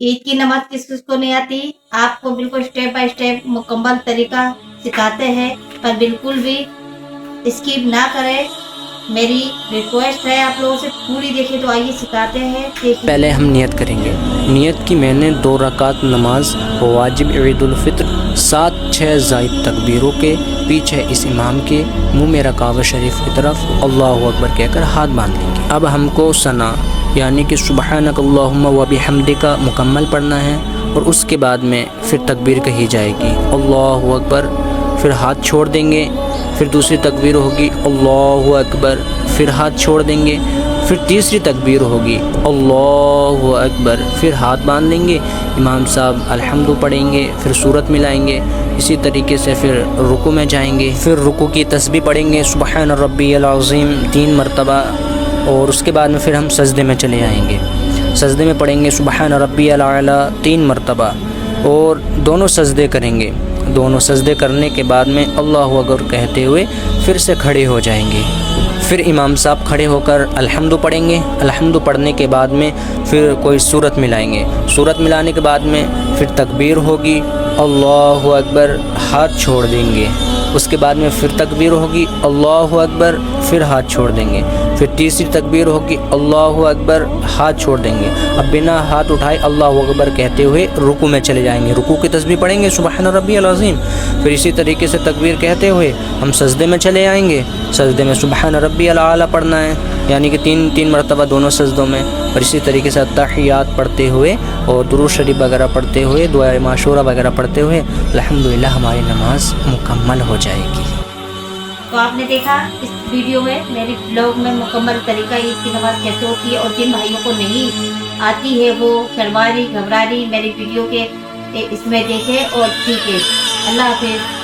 ईद की नमाज किस किस को नहीं आती, आपको बिल्कुल स्टेप बाय स्टेप मुकम्मल तरीका सिखाते हैं, पर बिल्कुल भी स्किप ना करें। मेरी रिक्वेस्ट है आप लोगों से, पूरी देखिए। तो आइए सिखाते हैं, देखिए। पहले हम नियत करेंगे। नियत की मैंने 2 रकात नमाज वाजिब ईद-उल फित्र 7-6 ज़ायद तकबीरों के पीछे इस इमाम के मुँह में रकाब शरीफ की तरफ अल्लाहु अकबर कहकर हाथ बांध लेंगे। अब हमको सना यानी कि सुबहानक अल्लाहुम्मा व बिहम्दिका मुकम्मल पढ़ना है और उसके बाद में फिर तकबीर कही जाएगी अल्लाहु अकबर, फिर हाथ छोड़ देंगे, फिर दूसरी तकबीर होगी अल्लाहु अकबर, फिर हाथ छोड़ देंगे, फिर तीसरी तकबीर होगी अल्लाहु अकबर, फिर हाथ बांध लेंगे, इमाम साहब अल्हम्दु पढ़ेंगे, फिर सूरत मिलाएंगे। इसी तरीके से फिर रुकू में जाएंगे, फिर रुकू की तस्बीह पढ़ेंगे सुबहान रब्बियल अज़ीम 3 मरतबा, और उसके बाद में फिर हम सजदे में चले आएंगे। सजदे में पढ़ेंगे सुबहान रब्बियल आला 3 मरतबा और दोनों सजदे करेंगे। दोनों सजदे करने के बाद में अल्लाहु अकबर कहते हुए फिर से खड़े हो जाएंगे। फिर इमाम साहब खड़े होकर अल्हम्दु पढ़ेंगे। अल्हम्दु पढ़ने के बाद में फिर कोई सूरत मिलाएंगे। सूरत मिलाने के बाद में फिर तकबीर होगी अल्लाहु अकबर, हाथ छोड़ देंगे। उसके बाद में फिर तकबीर होगी अल्लाहु अकबर, फिर हाथ छोड़ देंगे। फिर तीसरी तकबीर होगी अल्लाहु अकबर, हाथ छोड़ देंगे। अब बिना हाथ उठाए अल्लाहु अकबर कहते हुए रुकू में चले जाएंगे। रुकू की तस्बीह पढ़ेंगे सुबहान रब्बियल अज़ीम। फिर इसी तरीके से तकबीर कहते हुए हम सजदे में चले आएंगे। सजदे में सुबहान रब्बियल आला पढ़ना है, यानी कि 3 मरतबा दोनों सजदों में। और इसी तरीके से अत्तहियात पढ़ते हुए और दुरूद शरीफ वगैरह पढ़ते हुए, दुआ माशूरा वगैरह पढ़ते हुए अल्हम्दुलिल्लाह हमारी नमाज मुकम्मल हो जाएगी। तो आपने देखा इस वीडियो में, मेरी ब्लॉग में मुकम्मल तरीका ईद की नमाज कैसे होती है। और जिन भाइयों को नहीं आती है वो शर्मा रही, घबरा रही, मेरी वीडियो के इसमें देखें और सीखें। अल्लाह हाफिज़।